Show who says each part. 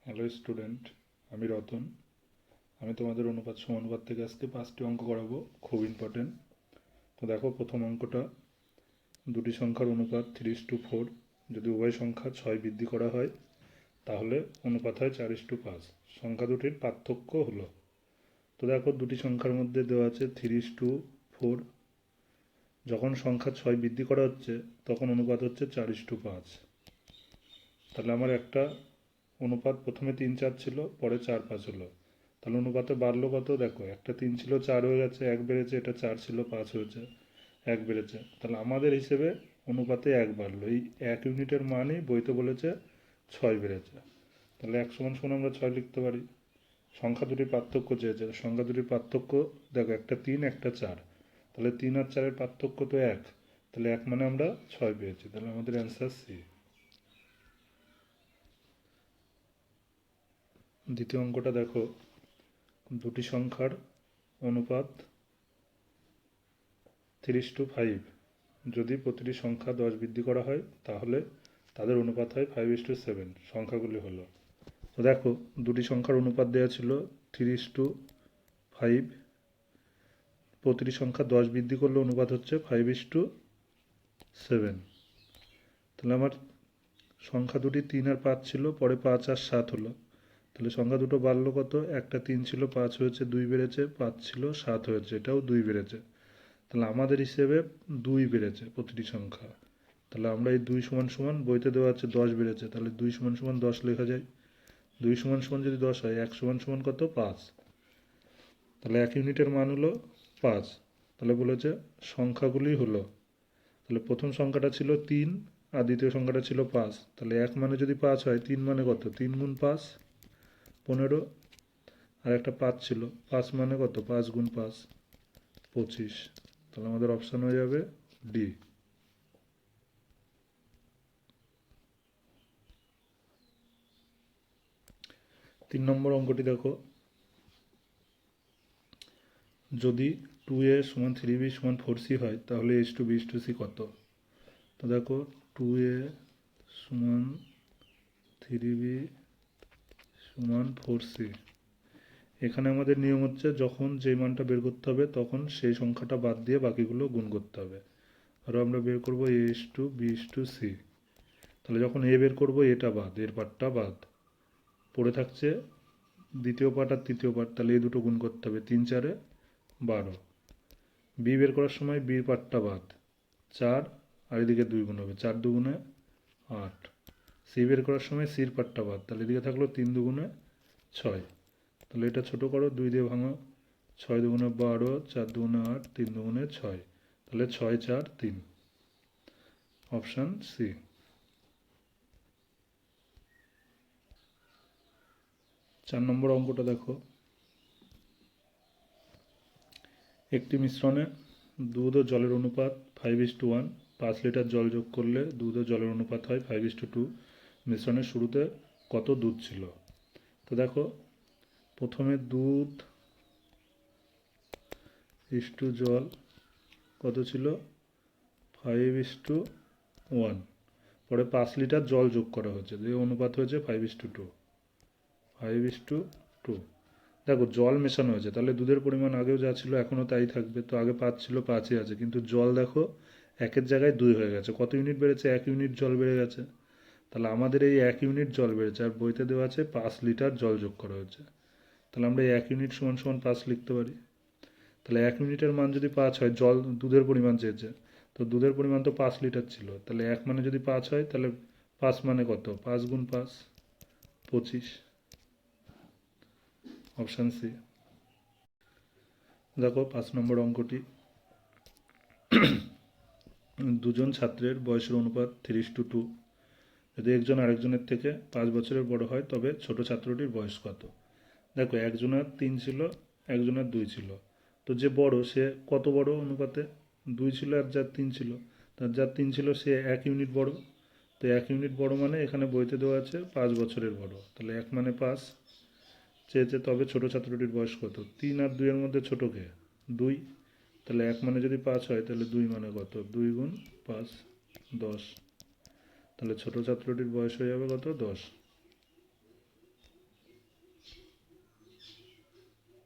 Speaker 1: Hello student, আমি রতন। আমি তোমাদের অনুপাত সমানুপাত থেকে আজকে 5টি অঙ্ক করাবো, খুব ইম্পর্টেন্ট। তো দেখো, প্রথম অঙ্কটা, দুটি সংখ্যার অনুপাত 3:4। যদি উভয় সংখ্যা 6 বৃদ্ধি করা হয় তাহলে অনুপাত হয় 4:5। সংখ্যা দুটির পার্থক্য হলো। তো দেখো, দুটি সংখ্যার মধ্যে দেওয়া আছে 3:4। যখন সংখ্যা 6 বৃদ্ধি করা হচ্ছে তখন অনুপাত হচ্ছে 4:5। তাহলে আমার একটা অনুপাত প্রথমে 3-4 ছিল, পরে 4-5 হলো। তাহলে অনুপাতে বাড়লো কত? দেখো, একটা 3 ছিল 4 হয়ে গেছে, 1 বেড়েছে। এটা 4 ছিল 5 হয়েছে, 1 বেড়েছে। তাহলে আমাদের হিসেবে অনুপাতে 1 বাড়লো। এই 1 ইউনিটের মানই বইতে বলেছে 6 বেড়েছে। তাহলে 1 সমান সমান আমরা 6 লিখতে পারি। সংখ্যা দুটির পার্থক্য চেয়েছে, সংখ্যা দুটির পার্থক্য দেখো, একটা 3 একটা 4। তাহলে 3 আর 4-এর পার্থক্য তো 1। তাহলে 1 মানে আমরা 6 পেয়েছি। তাহলে আমাদের অ্যান্সার সি। দ্বিতীয় অঙ্কটা দেখো, দুটি সংখ্যার অনুপাত 3:5। যদি প্রতিটি সংখ্যা 10 বৃদ্ধি করা হয় তাহলে তাদের অনুপাত হয় 5:7। সংখ্যাগুলি হলো। তো দেখো, দুটি সংখ্যার অনুপাত দেওয়া ছিল 3:5। প্রতিটি সংখ্যা 10 বৃদ্ধি করলে অনুপাত হচ্ছে 5:7। তাহলে আমার সংখ্যা দুটি 3 আর 5 ছিল, পরে 5 আর 7 হলো। তাহলে সংখ্যা দুটো বাড়লো কত? একটা 3 ছিল 5 হয়েছে, 2 বেড়েছে। 5 ছিল 7 হয়েছে, এটাও 2 বেড়েছে। তাহলে আমাদের হিসেবে 2 বেড়েছে প্রতিটি সংখ্যা। তাহলে আমরা এই 2 সমান সমান, বইতে দেওয়া আছে 10 বেড়েছে, তাহলে 2 সমান সমান 10 লেখা যায়। 2 সমান সমান যদি 10 হয়, 1 সমান সমান কত? 5। তাহলে 1 ইউনিটের মান হলো 5। তাহলে বলেছে সংখ্যাগুলি হলো, তাহলে প্রথম সংখ্যাটা ছিল 3 আর দ্বিতীয় সংখ্যাটা ছিল 5। তাহলে 1 মানে যদি 5 হয়, 3 মানে কত? 3 গুণ 5 15। আর একটা 5 ছিল, 5 মানে কত? 5 গুণ 5 25। তাহলে আমাদের অপশান হয়ে যাবে ডি। 3 নম্বর অঙ্কটি দেখো, যদি 2a সমান 3b সমান 4c হয় তাহলে h2b/c কত? তো দেখো, 2a সমান 3b সমান 4c। এখানে আমাদের নিয়ম হচ্ছে, যখন যেই মানটা বের করতে হবে তখন সেই সংখ্যাটা বাদ দিয়ে বাকিগুলো গুণ করতে হবে। আরও আমরা বের করবো a/b/c। তাহলে যখন এ বের করবো, এটা বাদ, এর পার্টটা বাদ পড়ে থাকছে, দ্বিতীয় পার্ট আর তৃতীয় পার্ট। তাহলে এই দুটো গুণ করতে হবে, 3-4 12। বি বের করার সময় বির পার্টটা বাদ, 4 আর এদিকে 2 গুণ হবে, 4 2 8। সি বের করার সময় সির পার্টটা বাদ, তাহলে এদিকে থাকলো 3 2 6। তাহলে এটা ছোটো করো, 2 দিয়ে ভাঙো, 6 2 12, 4 2 8, 3 2 6। তাহলে 6 4 3, অপশান সি। 4 নম্বর অঙ্কটা দেখো, একটি মিশ্রণে দুধ ও জলের অনুপাত 5:1। 5 লিটার জল যোগ করলে দুধ ও জলের অনুপাত হয় 5:2। মিশ্রণের শুরুতে কত দুধ ছিল? তো দেখো, প্রথমে দুধ ইস্টু জল কত ছিল? 5:1। পরে 5 লিটার জল যোগ করা হয়েছে, যে অনুপাত হয়েছে 5:2। 5:2। দেখো, জল মেশানো হয়েছে, তাহলে দুধের পরিমাণ আগেও যা ছিল এখনও তাই থাকবে। তো আগে 5 ছিল, 5ই আছে, কিন্তু জল দেখো 1-এর জায়গায় 2 হয়ে গেছে। কত ইউনিট বেড়েছে? 1 ইউনিট জল বেড়ে গেছে। তাহলে আমাদের এই 1 ইউনিট জল বেড়েছে, আর বইতে দেওয়া আছে 5 লিটার জল যোগ করা হয়েছে। তাহলে আমরা এই 1 ইউনিট সমান সমান 5 লিখতে পারি। তাহলে 1 ইউনিটের মান যদি 5 হয়, জল দুধের পরিমাণ চেয়েছে, তো দুধের পরিমাণ তো 5 লিটার ছিল। তাহলে 1 মানে যদি 5 হয়, তাহলে 5 মানে কত? 5 গুণ 5 25, অপশান সি। দেখো, 5 নম্বর অঙ্কটি, দুজন ছাত্রের বয়সের অনুপাত 3:2। যদি একজন আরেকজনের থেকে 5 বছরের বড় হয় তবে ছোট ছাত্রটির বয়স কত? দেখো, একজনের 3 ছিল, একজনের 2 ছিল। তো যে বড় সে কত বড় অনুপাতে? 2 ছিল আর যার 3 ছিল, তার যার 3 ছিল সে 1 ইউনিট বড়। তো 1 ইউনিট বড় মানে এখানে বইতে দেওয়া আছে 5 বছরের বড়। তাহলে 1 মানে 5 চেয়েছে, তবে ছোট ছাত্রটির বয়স কত? 3 আর 2 এর মধ্যে ছোট কে? 2। তাহলে 1 মানে যদি 5 হয়, তাহলে 2 মানে কত? 2 গুণ 5 10। তাহলে ছোট ছাত্রটির বয়স হয়ে যাবে কত? 10।